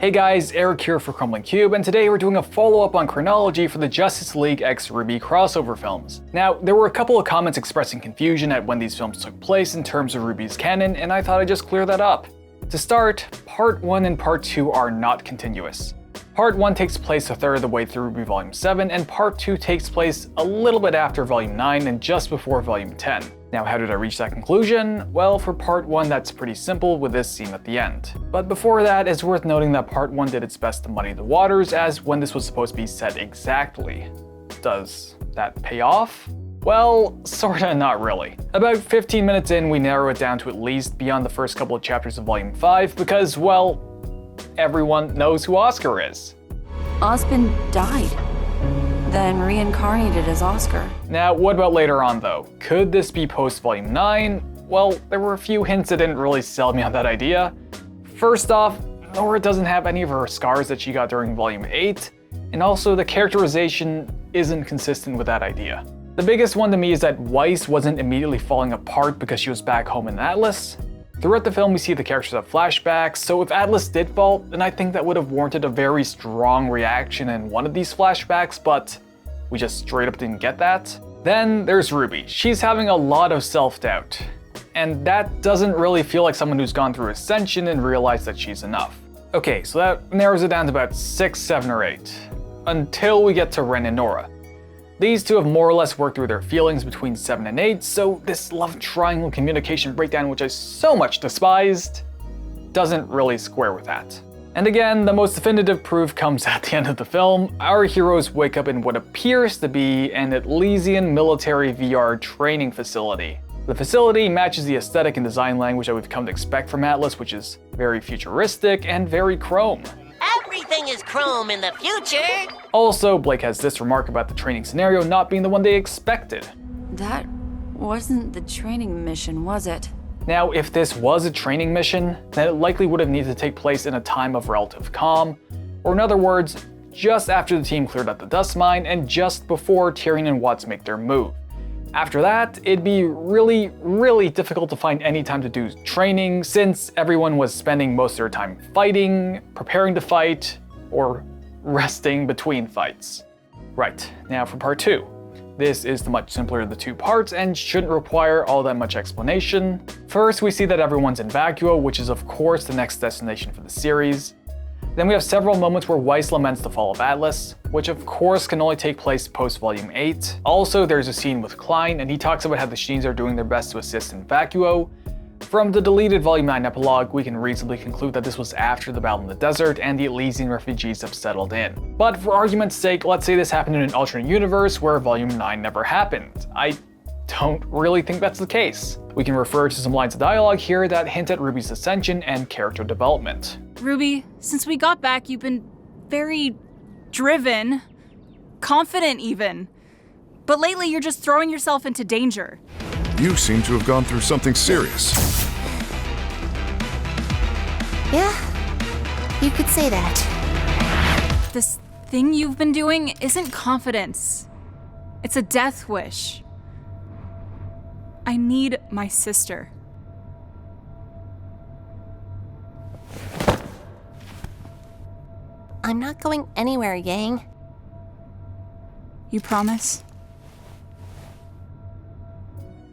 Hey guys, Eric here for Crumbling Cube, and today we're doing a follow-up on chronology for the Justice League x RWBY Crossover films. Now, there were a couple of comments expressing confusion at when these films took place in terms of RWBY's canon, and I thought I'd just clear that up. To start, Part 1 and Part 2 are not continuous. Part 1 takes place a third of the way through RWBY Volume 7, and Part 2 takes place a little bit after Volume 9 and just before Volume 10. Now, how did I reach that conclusion? Well, for Part 1, that's pretty simple with this scene at the end. But before that, it's worth noting that Part 1 did its best to muddy the waters as when this was supposed to be set exactly. Does that pay off? Well, sorta not really. About 15 minutes in, we narrow it down to at least beyond the first couple of chapters of Volume 5 because, well, everyone knows who Oscar is. Osmond died, then reincarnated as Oscar. Now, what about later on though? Could this be post-Volume 9? Well, there were a few hints that didn't really sell me on that idea. First off, Nora doesn't have any of her scars that she got during Volume 8, and also the characterization isn't consistent with that idea. The biggest one to me is that Weiss wasn't immediately falling apart because she was back home in Atlas. Throughout the film, we see the characters have flashbacks, so if Atlas did fall, then I think that would have warranted a very strong reaction in one of these flashbacks, but we just straight up didn't get that. Then there's RWBY. She's having a lot of self-doubt, and that doesn't really feel like someone who's gone through Ascension and realized that she's enough. Okay, so that narrows it down to about 6, 7, or 8, until we get to Ren and Nora. These two have more or less worked through their feelings between 7 and 8, so this love triangle communication breakdown, which I so much despised, doesn't really square with that. And again, the most definitive proof comes at the end of the film. Our heroes wake up in what appears to be an Elysian military VR training facility. The facility matches the aesthetic and design language that we've come to expect from Atlas, which is very futuristic and very chrome. Everything is chrome in the future! Also, Blake has this remark about the training scenario not being the one they expected. That wasn't the training mission, was it? Now, if this was a training mission, then it likely would have needed to take place in a time of relative calm, or in other words, just after the team cleared out the dust mine and just before Tyrion and Watts make their move. After that, it'd be really difficult to find any time to do training since everyone was spending most of their time fighting, preparing to fight, or resting between fights. Right, now for Part 2. This is the much simpler of the two parts and shouldn't require all that much explanation. First, we see that everyone's in Vacuo, which is of course the next destination for the series. Then we have several moments where Weiss laments the fall of Atlas, which of course can only take place post-Volume 8. Also, there's a scene with Klein, and he talks about how the Sheens are doing their best to assist in Vacuo. From the deleted Volume 9 epilogue, we can reasonably conclude that this was after the battle in the desert and the Elysian refugees have settled in. But for argument's sake, let's say this happened in an alternate universe where Volume 9 never happened. I don't really think that's the case. We can refer to some lines of dialogue here that hint at RWBY's ascension and character development. RWBY, since we got back, you've been very driven, confident even. But lately you're just throwing yourself into danger. You seem to have gone through something serious. Yeah, you could say that. This thing you've been doing isn't confidence. It's a death wish. I need my sister. I'm not going anywhere, Yang. You promise?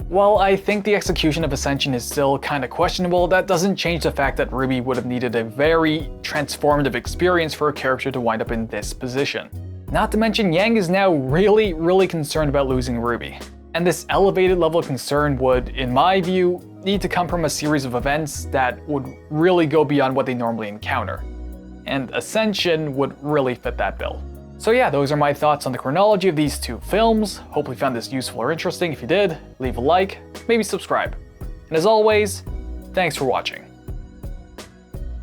While I think the execution of Ascension is still kinda questionable, that doesn't change the fact that RWBY would have needed a very transformative experience for a character to wind up in this position. Not to mention, Yang is now really concerned about losing RWBY. And this elevated level of concern would, in my view, need to come from a series of events that would really go beyond what they normally encounter. And Ascension would really fit that bill. So yeah, those are my thoughts on the chronology of these two films. Hopefully you found this useful or interesting. If you did, leave a like, maybe subscribe. And as always, thanks for watching.